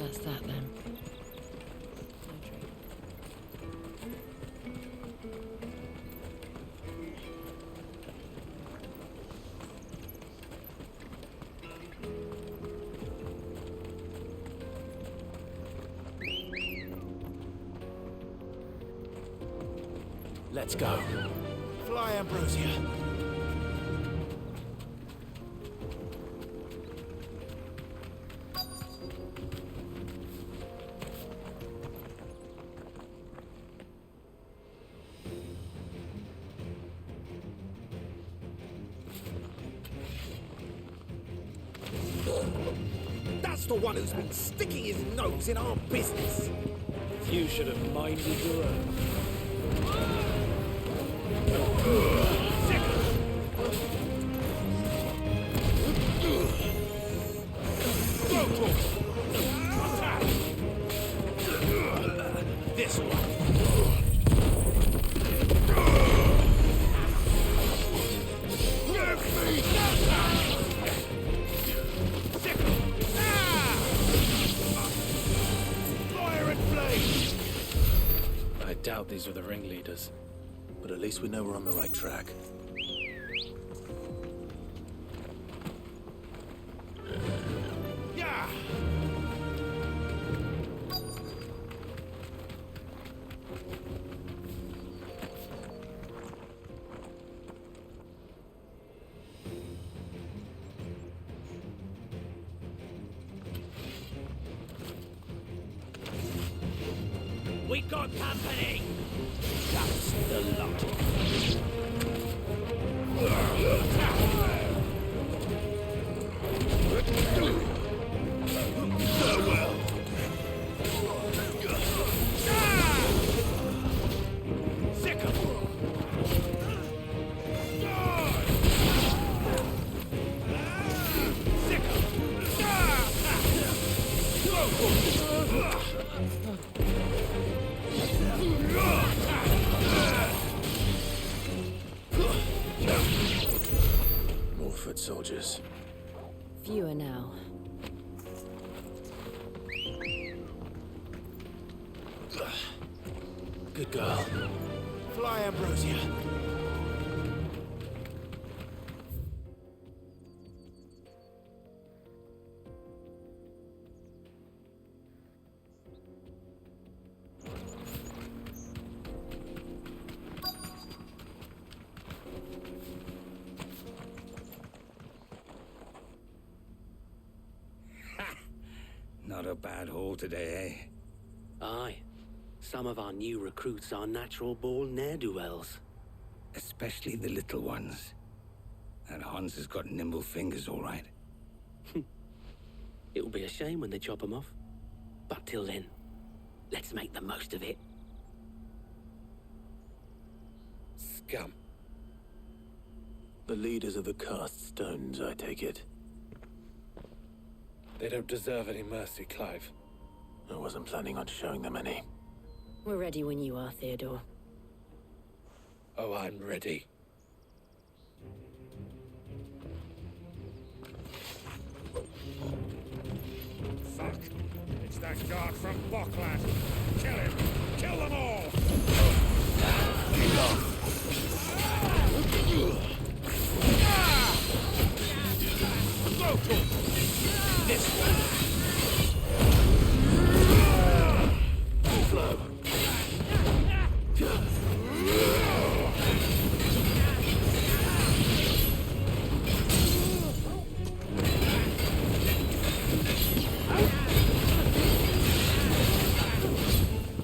that's that then. Let's go. Fly, Ambrosia. That's the one who's been sticking his nose in our business. You should have minded your own. This one. I doubt these were the ringleaders, but at least we know we're on the right track. Yeah. We got company! That's the lot. Farewell. More foot soldiers. Fewer now. Good girl. Fly, Ambrosia. Not a bad haul today, eh? Aye. Some of our new recruits are natural-born ne'er-do-wells. Especially the little ones. And Hans has got nimble fingers, all right. It'll be a shame when they chop them off. But till then, let's make the most of it. Scum. The leaders of the cast stones, I take it. They don't deserve any mercy, Clive. I wasn't planning on showing them any. We're ready when you are, Theodore. Oh, I'm ready. Fuck. It's that guard from Bockland. Kill him. Kill them all. This way. Flow.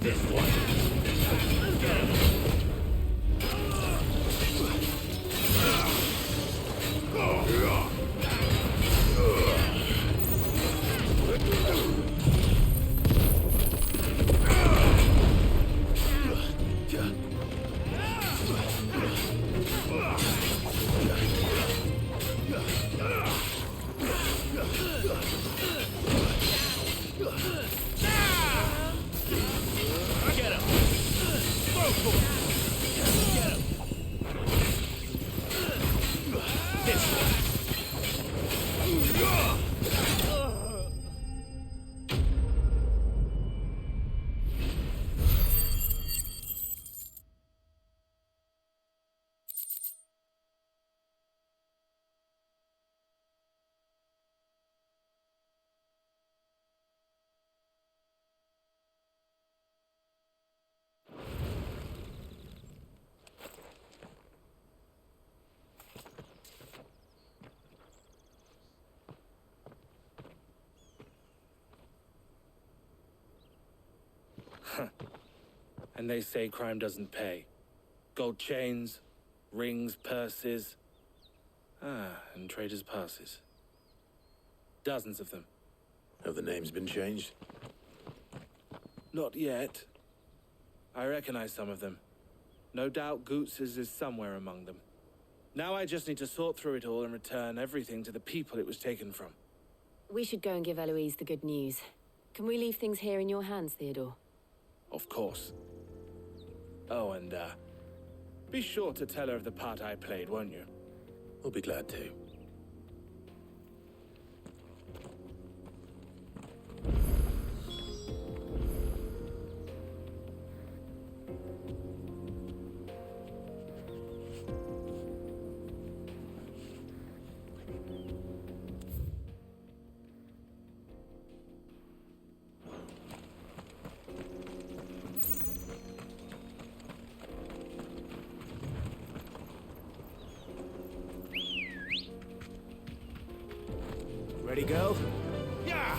This And they say crime doesn't pay. Gold chains, rings, purses. And traders' passes. Dozens of them. Have the names been changed? Not yet. I recognize some of them. No doubt Goots's is somewhere among them. Now I just need to sort through it all and return everything to the people it was taken from. We should go and give Eloise the good news. Can we leave things here in your hands, Theodore? Of course. Oh, and, be sure to tell her of the part I played, won't you? We'll be glad to. Ready, go? Yeah!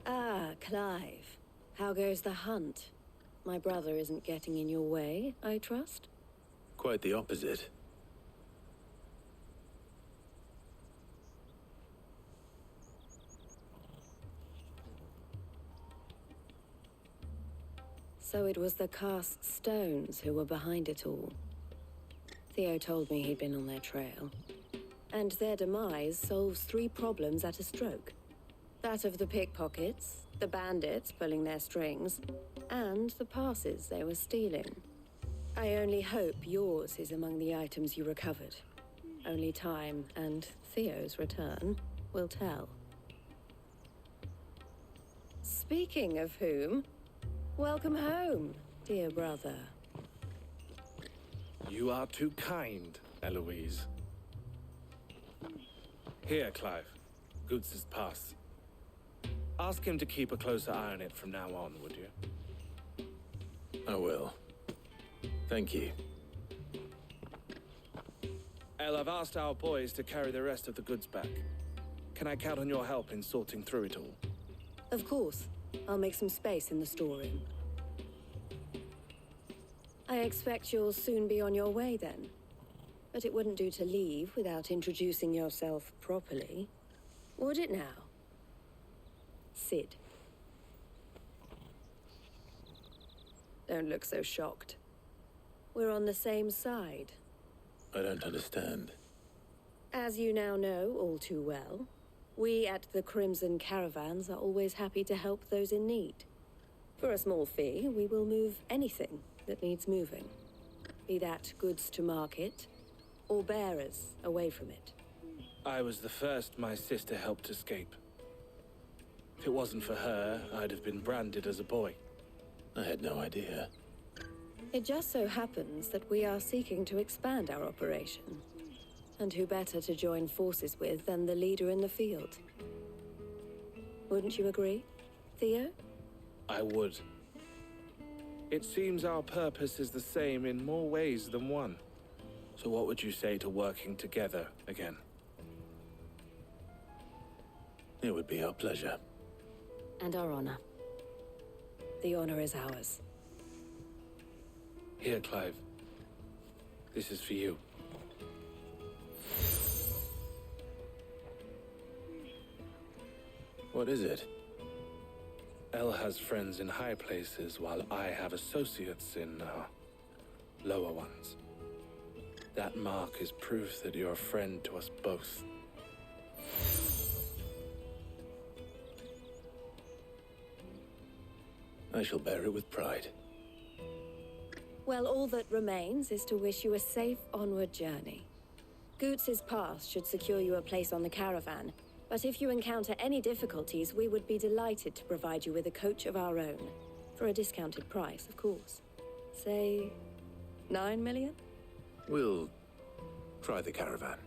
Ah, Clive. How goes the hunt? My brother isn't getting in your way, I trust? Quite the opposite. So it was the cast stones who were behind it all. Theo told me he'd been on their trail. And their demise solves 3 problems at a stroke. That of the pickpockets, the bandits pulling their strings, and the passes they were stealing. I only hope yours is among the items you recovered. Only time and Theo's return will tell. Speaking of whom, welcome home, dear brother. You are too kind, Eloise. Here, Clive. Goots's pass. Ask him to keep a closer eye on it from now on, would you? I will. Thank you. El, I've asked our boys to carry the rest of the goods back. Can I count on your help in sorting through it all? Of course. I'll make some space in the storeroom. I expect you'll soon be on your way then. But it wouldn't do to leave without introducing yourself properly. Would it now? Sid. Don't look so shocked. We're on the same side. I don't understand. As you now know all too well, we at the Crimson Caravans are always happy to help those in need. For a small fee, we will move anything that needs moving. Be that goods to market, or bearers away from it. I was the first my sister helped escape. If it wasn't for her, I'd have been branded as a boy. I had no idea. It just so happens that we are seeking to expand our operation. And who better to join forces with than the leader in the field? Wouldn't you agree, Theo? I would. It seems our purpose is the same in more ways than one. So what would you say to working together again? It would be our pleasure. And our honor. The honor is ours. Here, Clive. This is for you. What is it? El has friends in high places, while I have associates in, lower ones. That mark is proof that you're a friend to us both. I shall bear it with pride. Well, all that remains is to wish you a safe onward journey. Goots's pass should secure you a place on the caravan, but if you encounter any difficulties, we would be delighted to provide you with a coach of our own. For a discounted price, of course. Say, 9 million? We'll try the caravan.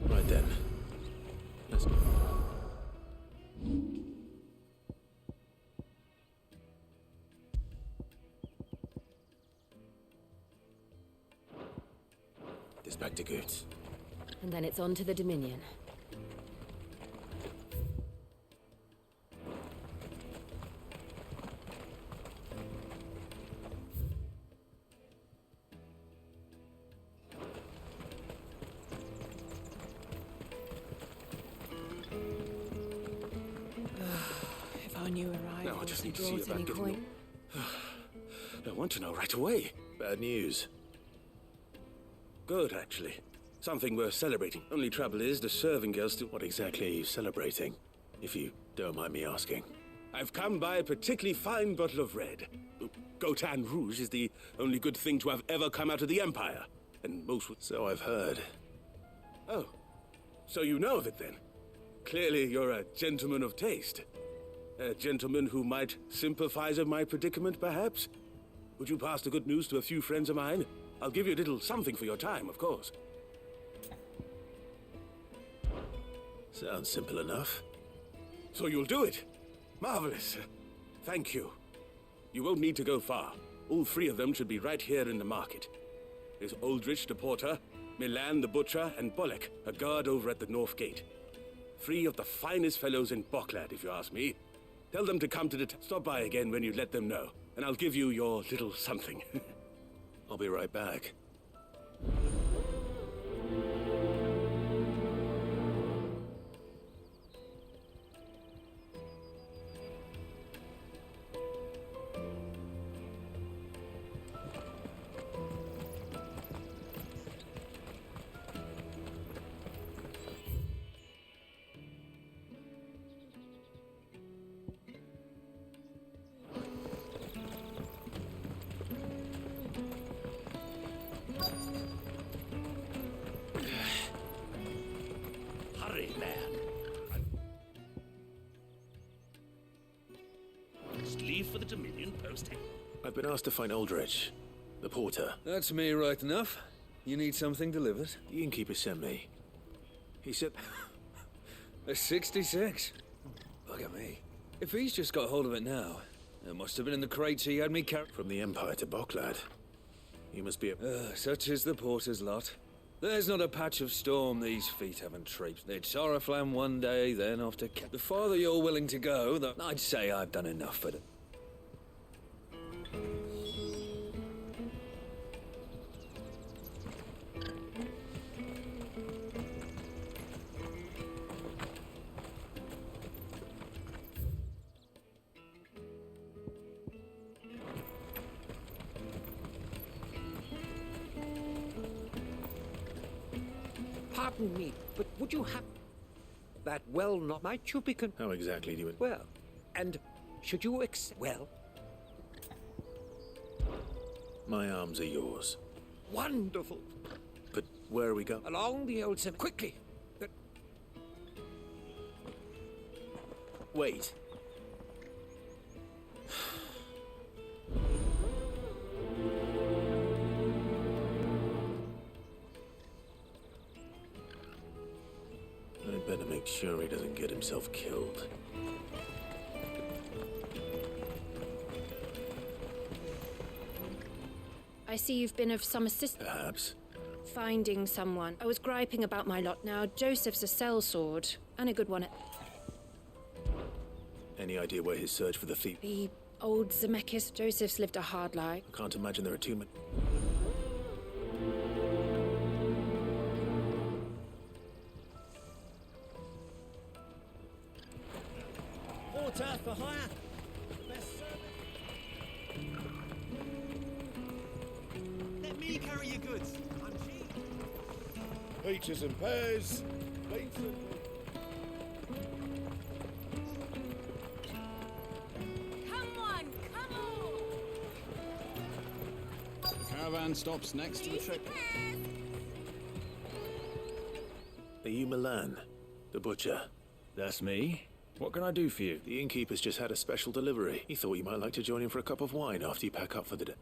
Right then. Let's go. This back to Goots. And then it's on to the Dominion. If I knew arrivals, No, I just need to see brought about any getting coin. I want to know right away. Bad news. Good, actually. Something worth celebrating. Only trouble is, the serving girls still... What exactly are you celebrating? If you don't mind me asking. I've come by a particularly fine bottle of red. Gotan Rouge is the only good thing to have ever come out of the Empire. And most would... So I've heard. Oh. So you know of it, then? Clearly you're a gentleman of taste. A gentleman who might sympathize with my predicament, perhaps? Would you pass the good news to a few friends of mine? I'll give you a little something for your time, of course. Sounds simple enough. So you'll do it? Marvelous. Thank you. You won't need to go far. All three of them should be right here in the market. There's Aldrich the porter, Milan the butcher, and Bolek, a guard over at the north gate. Three of the finest fellows in Boklad, if you ask me. Tell them to come to the... Stop by again when you let them know, and I'll give you your little something. I'll be right back. Hurry, man. Just leave for the Dominion post. I've been asked to find Aldrich, the porter. That's me right enough. You need something delivered? The innkeeper sent me. He said... A 66? Bugger me. If he's just got hold of it now, it must have been in the crates he had me carry. From the Empire to Boklad. You must be a... Such is the porter's lot. There's not a patch of storm these feet haven't traipsed. They'd Sorrowflam one day, then off to... The farther you're willing to go, I'd say I've done enough for it. Pardon me, but would you have that well not might you be How exactly do you... well, and should you well, My arms are yours. wonderful. But where are we going? Along the old quickly. But Wait. I'd better make sure he doesn't get himself killed. I see you've been of some assistance. Perhaps. Finding someone. I was griping about my lot now. Joseph's a sellsword, and a good one at Any idea where his search for the thief... the old Zemeckis. Joseph's lived a hard life. I can't imagine there are too many... Turf for hire. Best Let me carry your goods. I'm cheap. Peaches and pears. Beets and... Come on, come on! The caravan stops next to the trip. Are you Milan, the butcher? That's me. What can I do for you? The innkeeper's just had a special delivery. He thought you might like to join him for a cup of wine after you pack up for the day.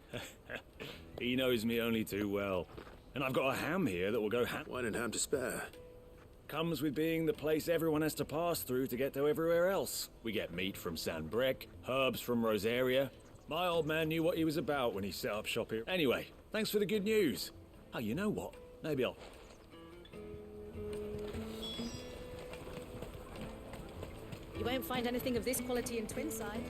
He knows me only too well. And I've got a ham here that will go ham. Wine and ham to spare. Comes with being the place everyone has to pass through to get to everywhere else. We get meat from San Brec, herbs from Rosaria. My old man knew what he was about when he set up shop here. Anyway, thanks for the good news. Oh, you know what? Maybe I'll... You won't find anything of this quality in Twinside.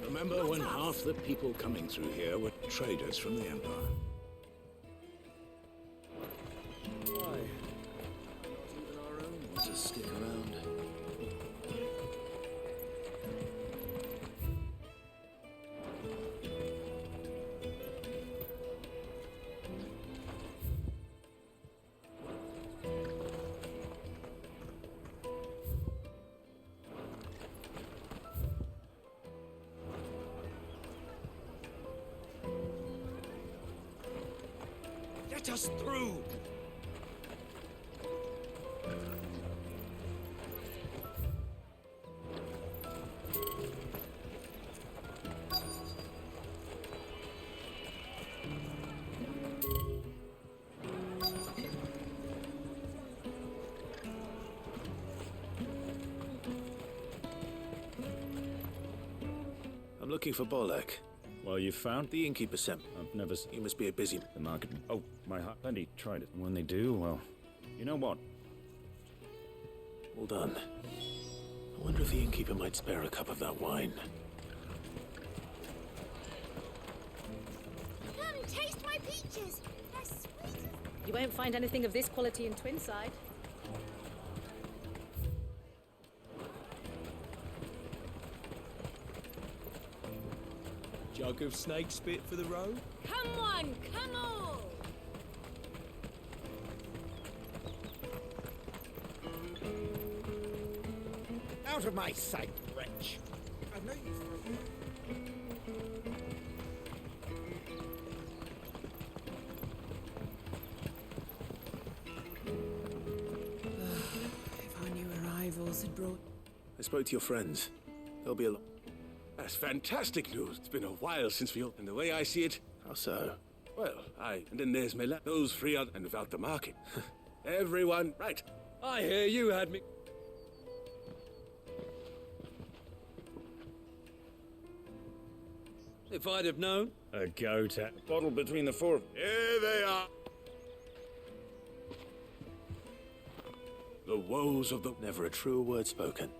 Remember when half the people coming through here were traders from the Empire? Why? Not even our own want to stick around. Let us through! I'm looking for Bolek. Well, you found? The innkeeper sent. I've never seen He must be a busy... the market. Oh, my heart. Plenty tried it. When they do, well, you know what? Well done. I wonder if the innkeeper might spare a cup of that wine. Come, taste my peaches. They're sweet. You won't find anything of this quality in Twinside. Jug of snake spit for the road? Come on, come on! Out of my sight, wretch! I know you. If our new arrivals had brought... I spoke to your friends. They'll be along. That's fantastic news. It's been a while since we... And the way I see it... How so? Well, and then there's Mela. Those three are... And without the market. Everyone... Right. I hear you had me. If I'd have known. A goat at a bottle between the four of them. Here they are. The woes of the... Never a truer word spoken.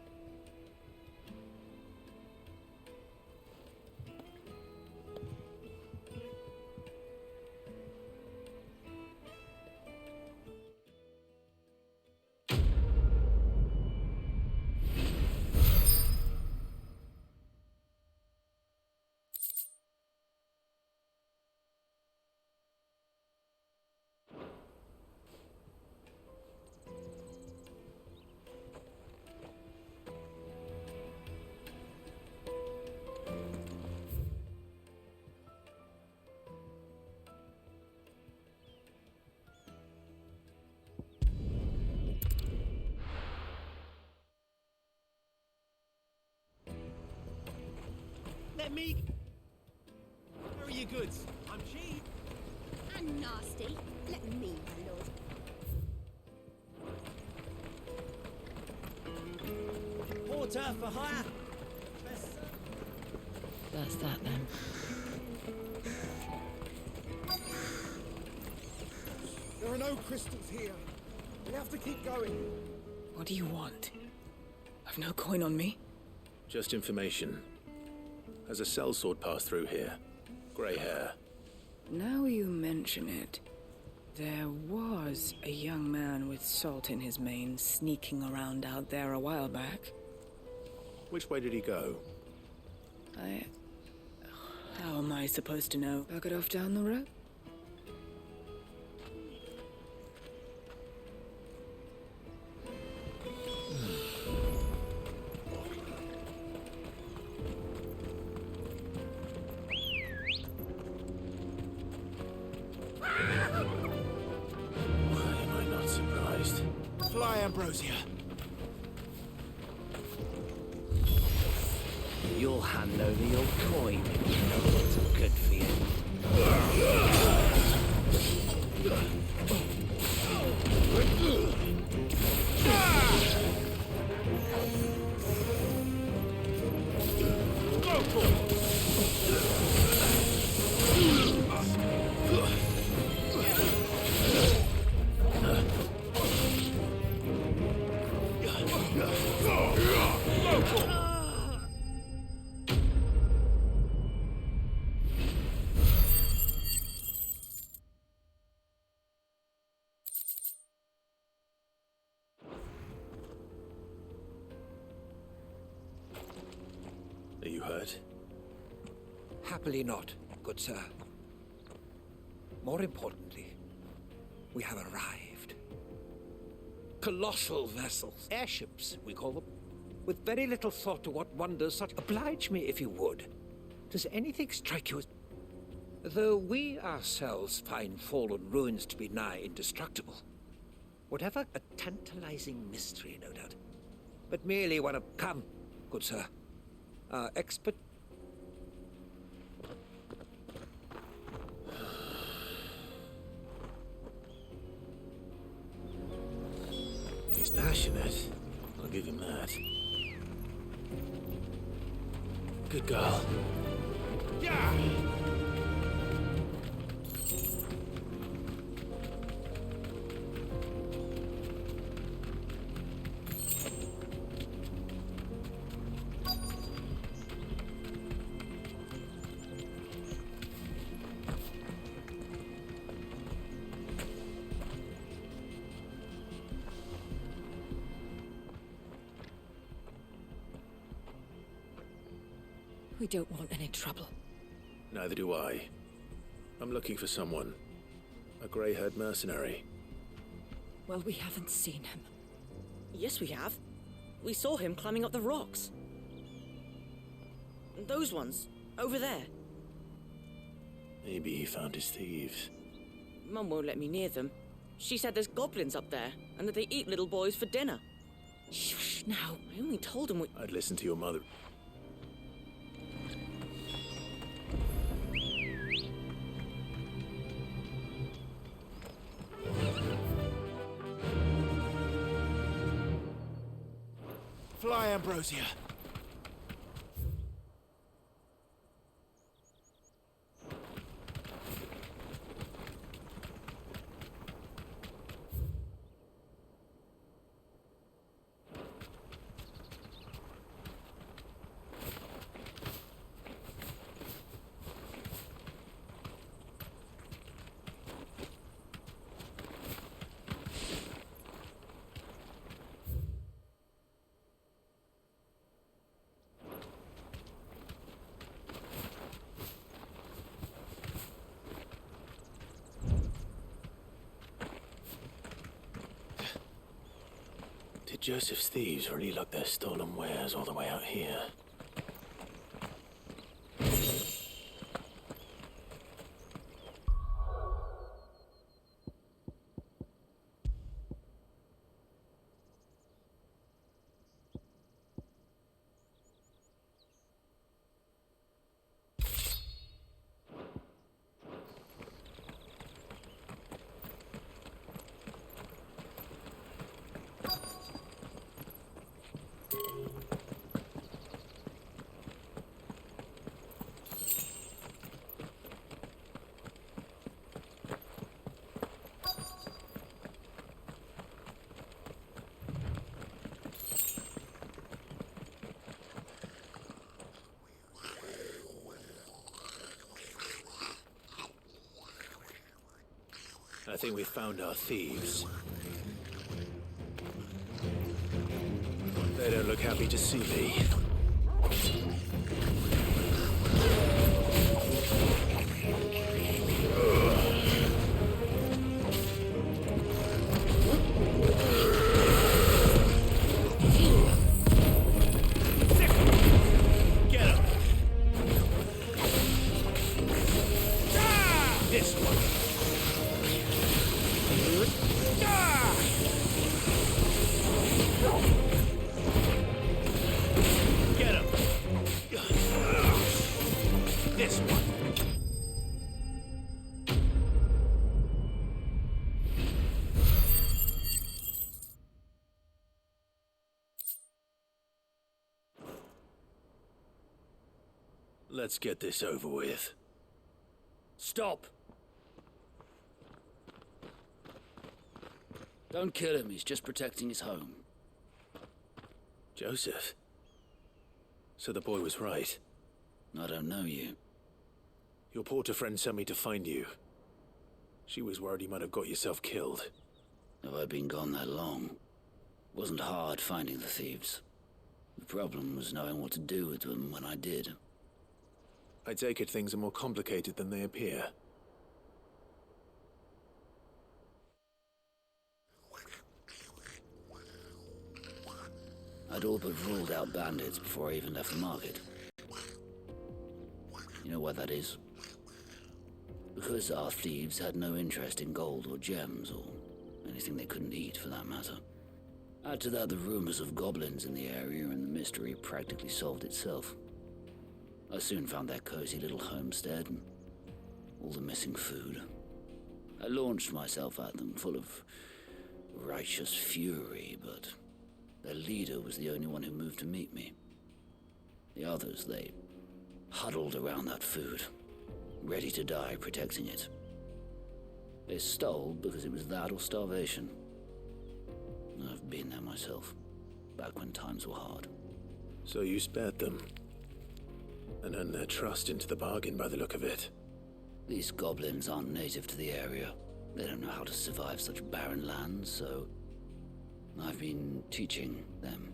Let me carry your goods. I'm cheap. And nasty. Let me, my lord. turf for hire. That's that then. There are no crystals here. We have to keep going. What do you want? I've no coin on me. Just information. Has a sellsword passed through here? Grey hair. Now you mention it, there was a young man with salt in his mane sneaking around out there a while back. Which way did he go? How am I supposed to know? Back it off down the road? Why am I not surprised? Fly, Ambrosia. You'll hand over your coin if you know what's good for you. Are you hurt? Happily not, good sir. More importantly, we have arrived. Colossal vessels, airships, we call them, with very little thought to what wonders such. Oblige me if you would. Does anything strike you as... Though we ourselves find fallen ruins to be nigh indestructible. Whatever a tantalizing mystery, no doubt. But merely one of... Come, good sir. Our expert... He's passionate. I'll give him that. Good girl. Yeah! We don't want any trouble. Neither do I. I'm looking for someone. A grey-haired mercenary. Well, we haven't seen him. Yes, we have. We saw him climbing up the rocks. Those ones, over there. Maybe he found his thieves. Mum won't let me near them. She said there's goblins up there, and that they eat little boys for dinner. Shush, now. I only told him we... I'd listen to your mother. Fly, Ambrosia. Did Joseph's thieves really lug their stolen wares all the way out here? I think we found our thieves. They don't look happy to see me. Get him! This one. Get him! This one. Let's get this over with. Stop! Don't kill him, he's just protecting his home. Joseph? So the boy was right. I don't know you. Your porter friend sent me to find you. She was worried you might have got yourself killed. Have I been gone that long? Wasn't hard finding the thieves. The problem was knowing what to do with them when I did. I take it things are more complicated than they appear. I'd all but ruled out bandits before I even left the market. You know why that is? Because our thieves had no interest in gold or gems, or anything they couldn't eat for that matter. Add to that the rumors of goblins in the area, and the mystery practically solved itself. I soon found their cozy little homestead, and all the missing food. I launched myself at them, full of righteous fury, but their leader was the only one who moved to meet me. The others, they huddled around that food, ready to die protecting it. They stole because it was that or starvation. I've been there myself, back when times were hard. So you spared them, and earned their trust into the bargain by the look of it. These goblins aren't native to the area. They don't know how to survive such barren lands, so I've been teaching them.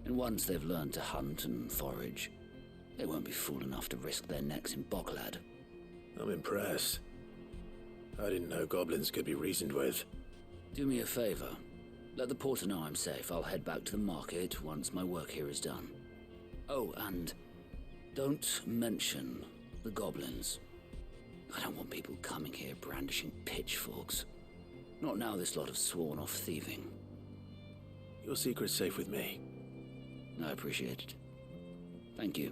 And once they've learned to hunt and forage, they won't be fool enough to risk their necks in Bocklad. I'm impressed. I didn't know goblins could be reasoned with. Do me a favor. Let the porter know I'm safe. I'll head back to the market once my work here is done. Oh, and don't mention the goblins. I don't want people coming here brandishing pitchforks. Not now this lot have sworn off thieving. Your secret's safe with me. I appreciate it. Thank you.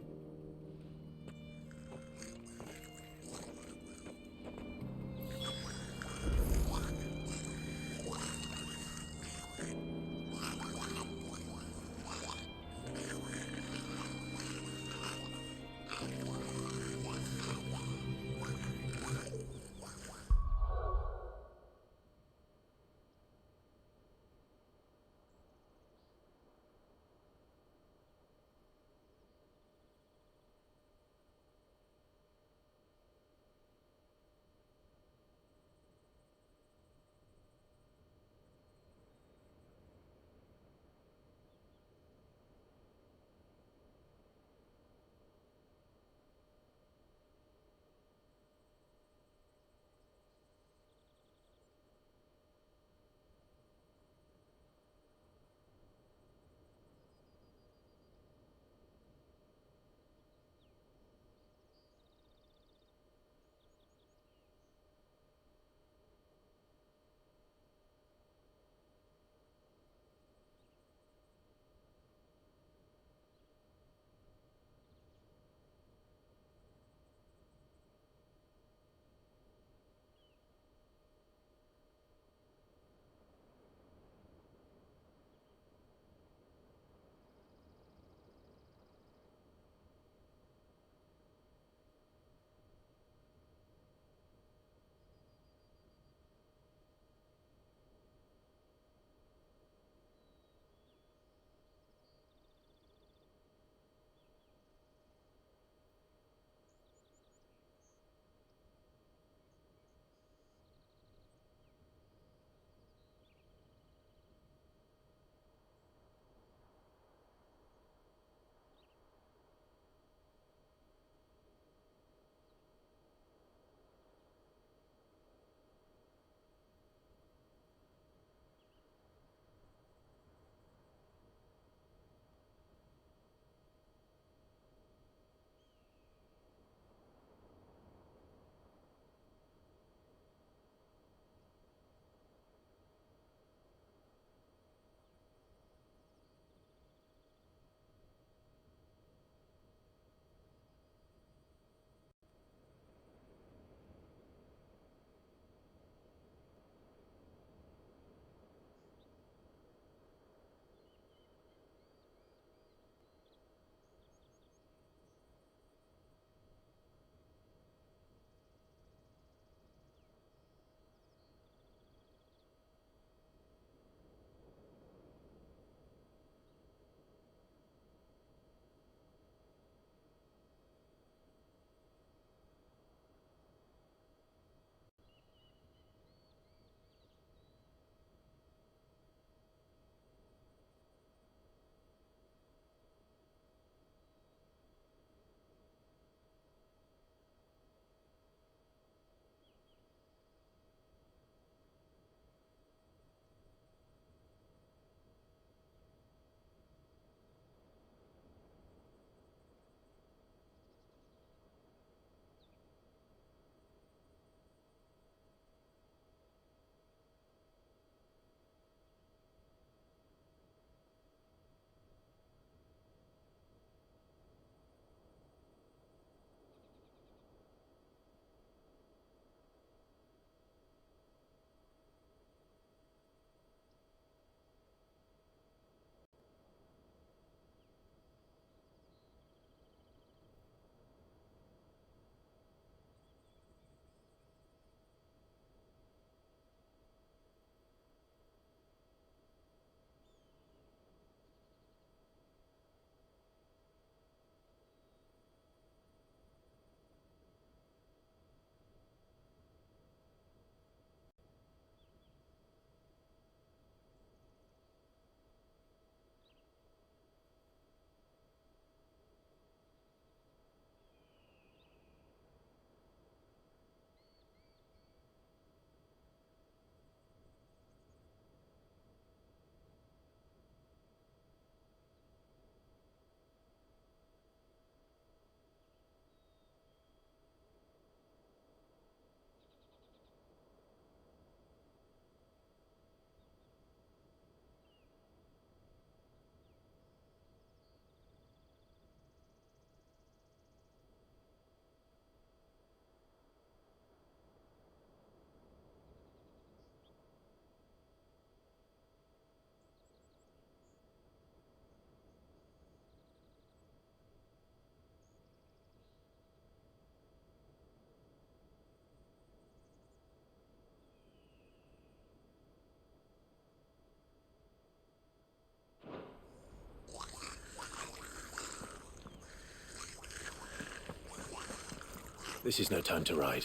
This is no time to ride.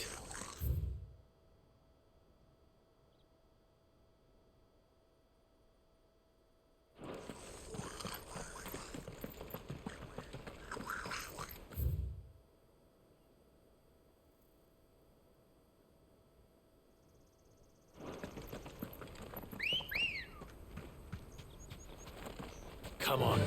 Come on.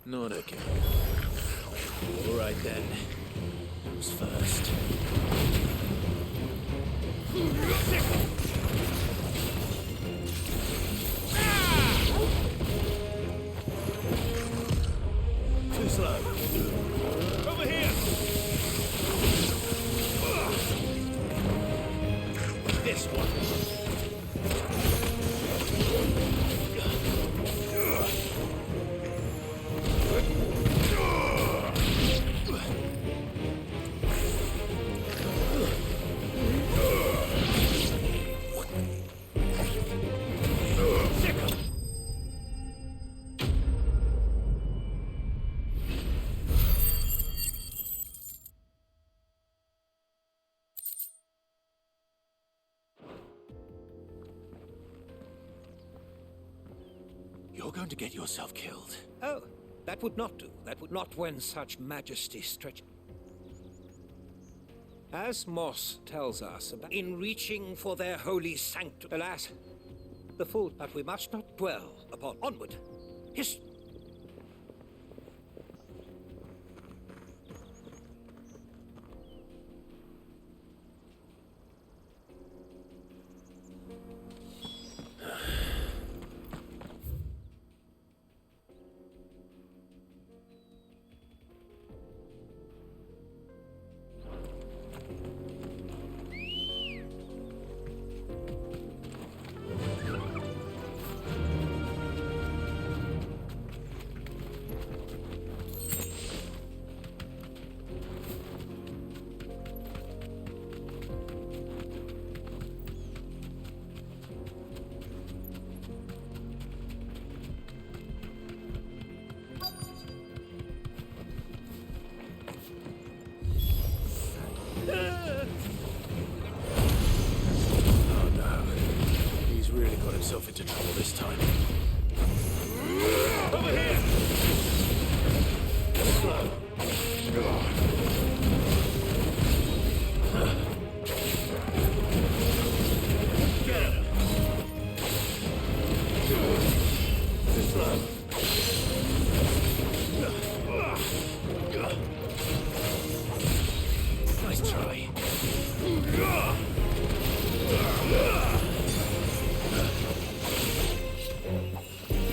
Not again. All right then. Who's first? Too slow. Over here. This one. You're going to get yourself killed. Oh, that would not do. That would not when such majesty stretch. As Moss tells us, about in reaching for their holy sanctum, alas, the fool, but we must not dwell upon onward. History. Himself into trouble this time. Over here! Slow. Get him! Too slow. Nice try.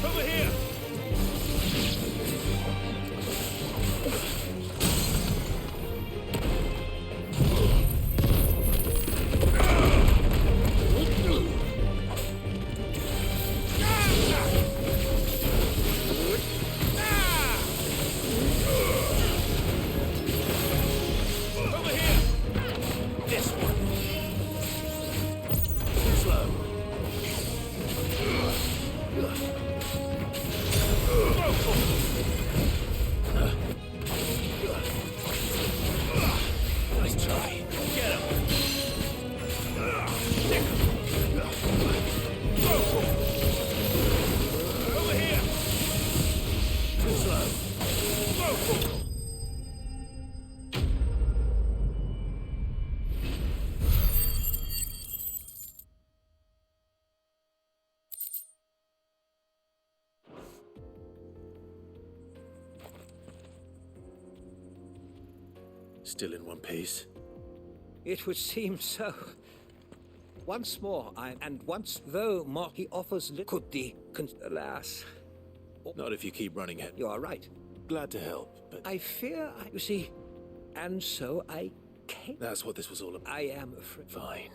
Over here! Over here! This one. Slow. Nice try. Get him. Over here. Too slow. Still in one piece? It would seem so. Once more, and once though Marky offers could the alas. Not if you keep running it. You are right. Glad to help, but I fear, you see, and so I okay? That's what this was all about. I am afraid. Fine.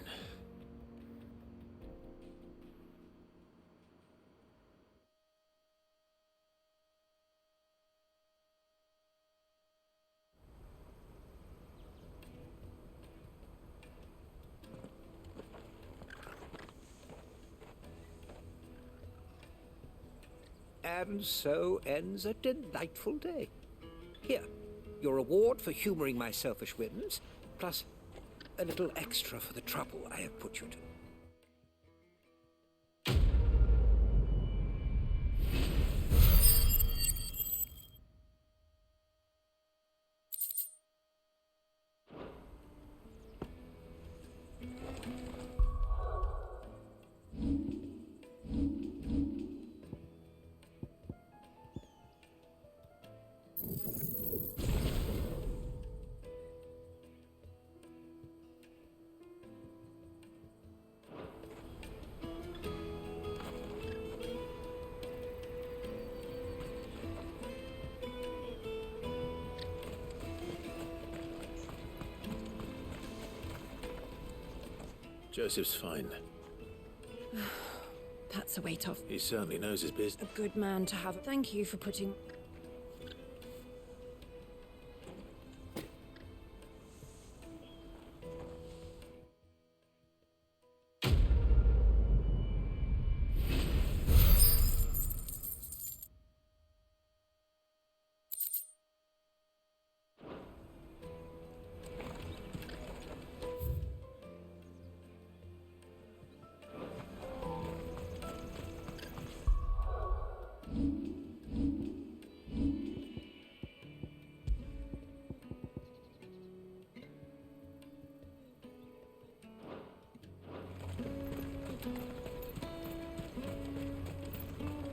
And so ends a delightful day. Here, your reward for humoring my selfish whims, plus a little extra for the trouble I have put you to. Joseph's fine. That's a weight off. He certainly knows his business. A good man to have. Thank you for putting...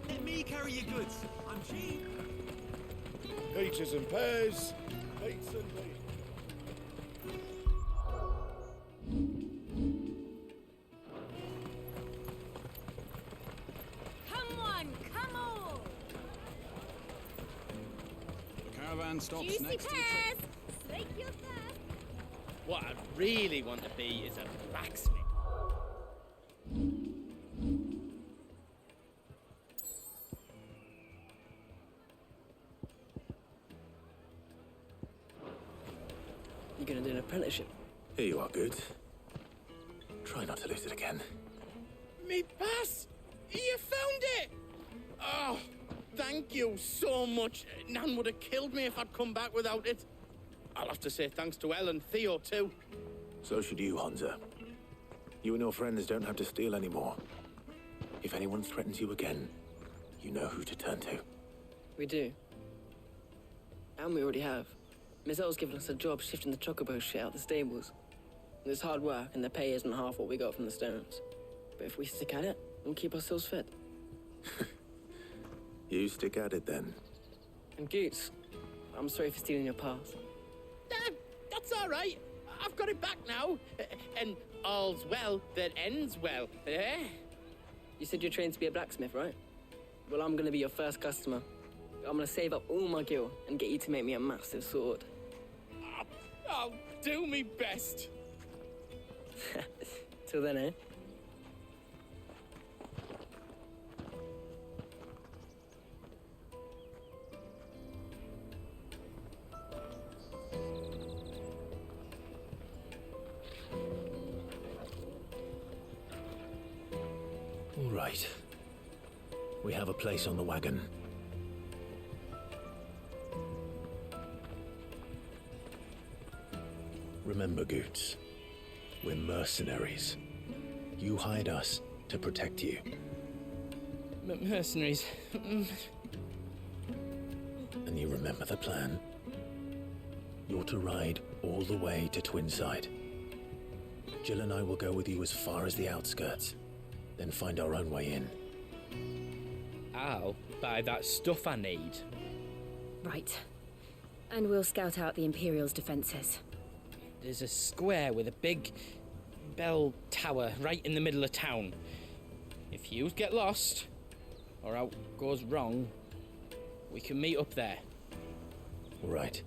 Let me carry your goods. I'm cheap. Peaches and pears. Peats and peas. Come on, come on! The caravan stops Juicy next to the pears! Slake your thirst! What I really want to be is a blacksmith. You're gonna do an apprenticeship? Here you are, good. Try not to lose it again. Me pass! You found it! Oh, thank you so much. Nan would have killed me if I'd come back without it. I'll have to say thanks to Elle and Theo, too. So should you, Hansa. You and your friends don't have to steal anymore. If anyone threatens you again, you know who to turn to. We do. And we already have. Miss Elle's given us a job shifting the chocobo shit out the stables. It's hard work, and the pay isn't half what we got from the stones. But if we stick at it, we'll keep ourselves fed. You stick at it, then. And Goots, I'm sorry for stealing your pass. That's all right. I've got it back now. And all's well that ends well. Eh? You said you're trained to be a blacksmith, right? Well, I'm gonna be your first customer. I'm gonna save up all my gil and get you to make me a massive sword. I'll do me best. Till then, eh? All right. We have a place on the wagon. Remember, Goots, we're mercenaries. You hired us to protect you. Mercenaries. And you remember the plan? You're to ride all the way to Twinside. Jill and I will go with you as far as the outskirts, then find our own way in. I'll buy that stuff I need. Right. And we'll scout out the Imperial's defenses. There's a square with a big bell tower right in the middle of town. If you get lost, or out goes wrong, we can meet up there. All right.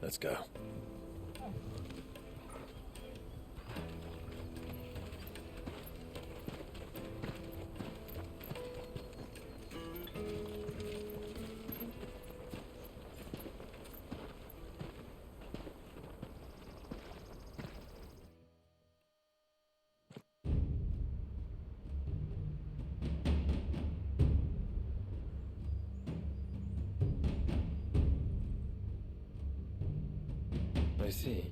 Let's go. see.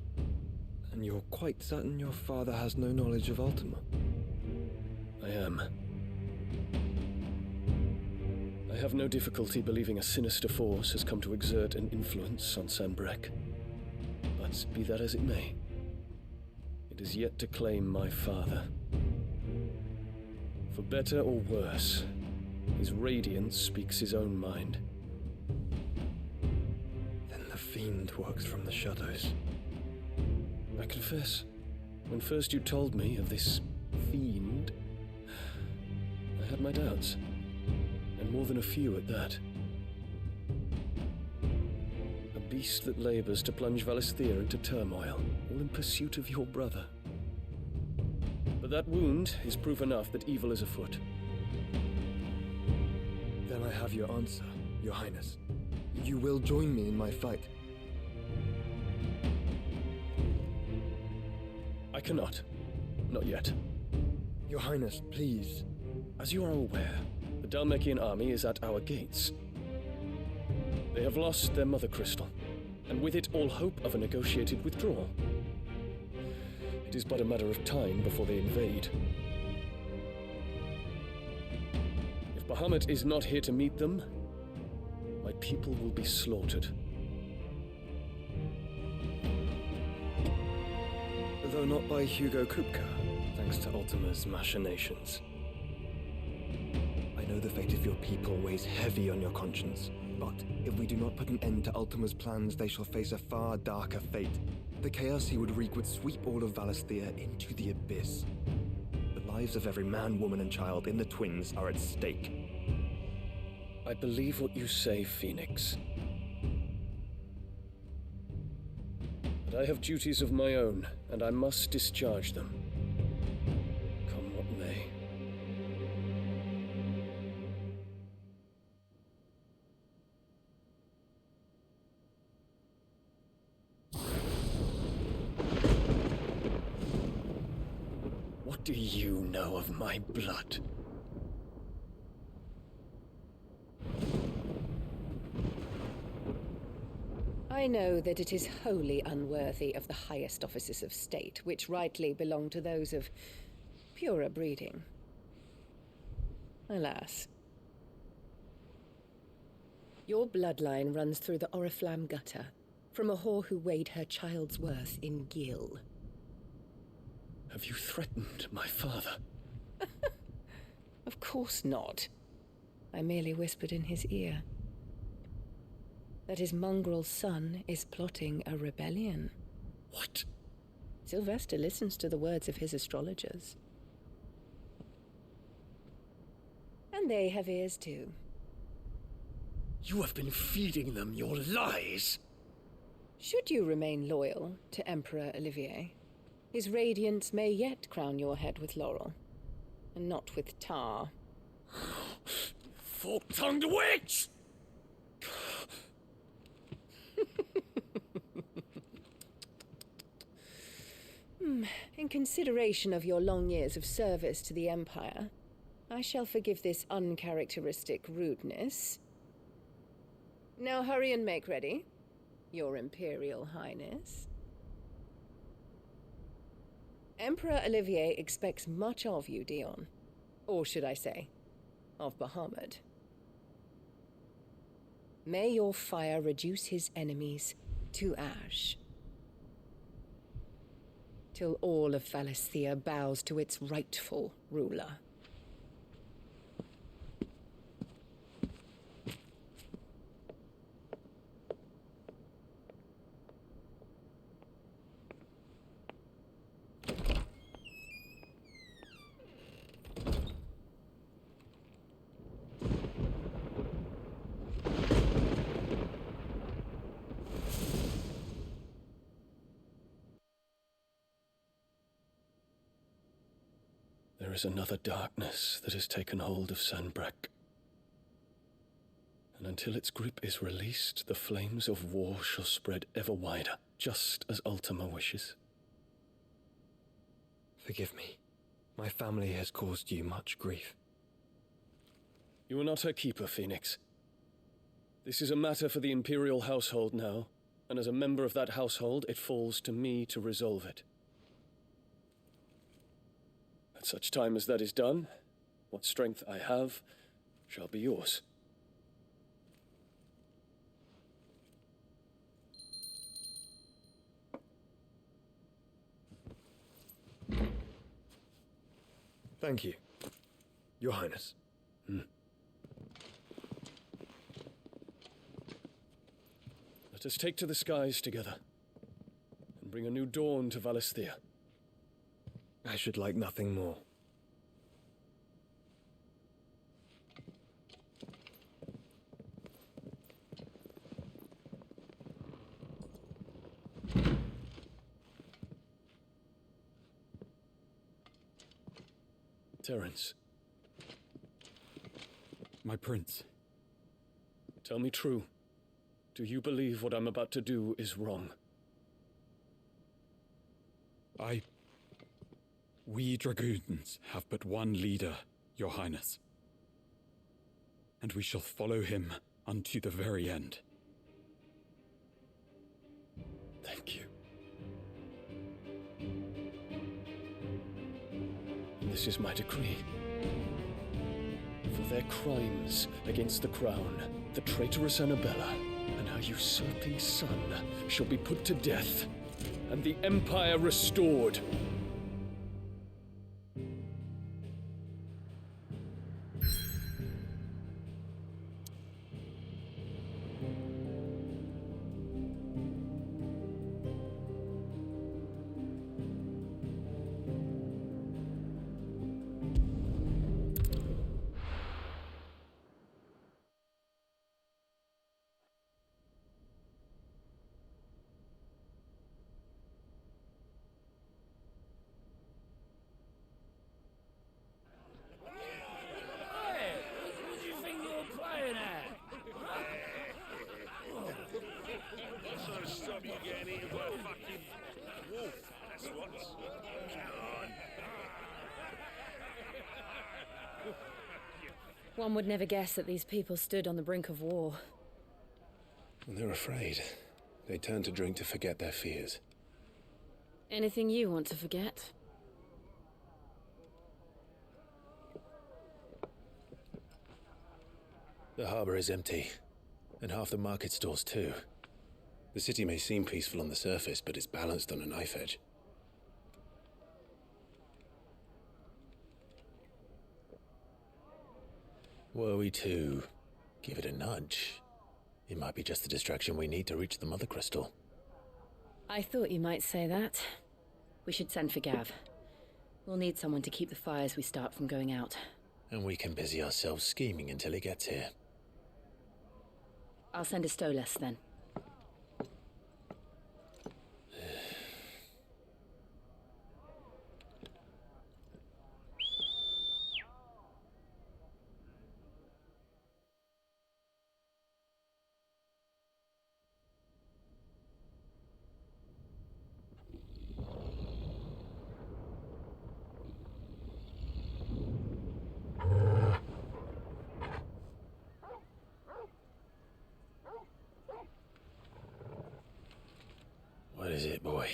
And you're quite certain your father has no knowledge of Ultima? I am. I have no difficulty believing a sinister force has come to exert an influence on Sanbrek. But be that as it may, it is yet to claim my father. For better or worse, his radiance speaks his own mind. Then the fiend works from the shadows. I confess, when first you told me of this fiend, I had my doubts, and more than a few at that. A beast that labors to plunge Valisthea into turmoil, all in pursuit of your brother. But that wound is proof enough that evil is afoot. Then I have your answer, Your Highness. You will join me in my fight. I cannot. Not yet. Your Highness, please. As you are aware, the Dhalmekian army is at our gates. They have lost their mother crystal, and with it all hope of a negotiated withdrawal. It is but a matter of time before they invade. If Bahamut is not here to meet them, my people will be slaughtered. Though not by Hugo Kupka, thanks to Ultima's machinations. I know the fate of your people weighs heavy on your conscience, but if we do not put an end to Ultima's plans, they shall face a far darker fate. The chaos he would wreak would sweep all of Valisthea into the abyss. The lives of every man, woman, and child in the Twins are at stake. I believe what you say, Phoenix. But I have duties of my own, and I must discharge them. Come what may. What do you know of my blood? I know that it is wholly unworthy of the highest offices of state, which rightly belong to those of purer breeding. Alas. Your bloodline runs through the Oriflamme gutter, from a whore who weighed her child's worth in gil. Have you threatened my father? Of course not. I merely whispered in his ear that his mongrel son is plotting a rebellion. What? Sylvester listens to the words of his astrologers. And they have ears too. You have been feeding them your lies! Should you remain loyal to Emperor Olivier, his radiance may yet crown your head with laurel, and not with tar. Fork-tongued witch! In consideration of your long years of service to the Empire, I shall forgive this uncharacteristic rudeness. Now hurry and make ready, Your Imperial Highness. Emperor Olivier expects much of you, Dion. Or should I say, of Bahamut. May your fire reduce his enemies to ash, till all of Valisthea bows to its rightful ruler. There is another darkness that has taken hold of Sanbrek. And until its grip is released, the flames of war shall spread ever wider, just as Ultima wishes. Forgive me. My family has caused you much grief. You are not her keeper, Phoenix. This is a matter for the Imperial household now, and as a member of that household, it falls to me to resolve it. At such time as that is done, what strength I have shall be yours. Thank you, Your Highness. Let us take to the skies together, and bring a new dawn to Valisthea. I should like nothing more. Terence. My prince. Tell me true. Do you believe what I'm about to do is wrong? We dragoons have but one leader, Your Highness. And we shall follow him unto the very end. Thank you. This is my decree. For their crimes against the crown, the traitorous Annabella and her usurping son shall be put to death, and the Empire restored. One would never guess that these people stood on the brink of war. When they're afraid, they turn to drink to forget their fears. Anything you want to forget? The harbor is empty, and half the market stalls too. The city may seem peaceful on the surface, but it's balanced on a knife edge. Were we to give it a nudge, it might be just the distraction we need to reach the Mother Crystal. I thought you might say that. We should send for Gav. We'll need someone to keep the fires we start from going out. And we can busy ourselves scheming until he gets here. I'll send a Stolas then. What is it, boy?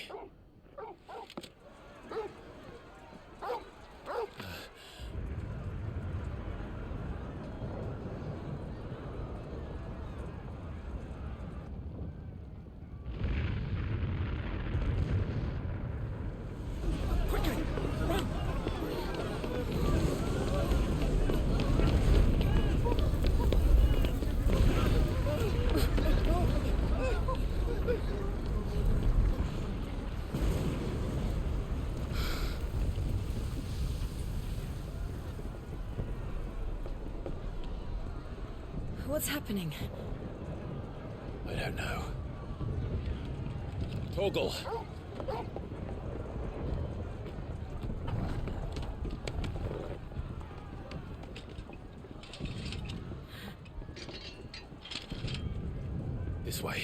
What's happening? I don't know. Torgal! This way.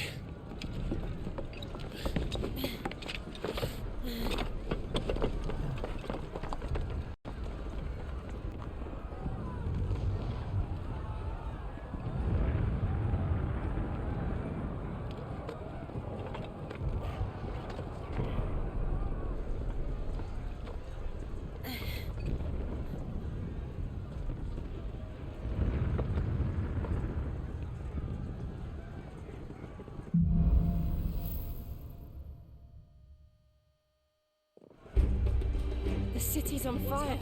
city's on fire.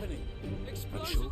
I'm sure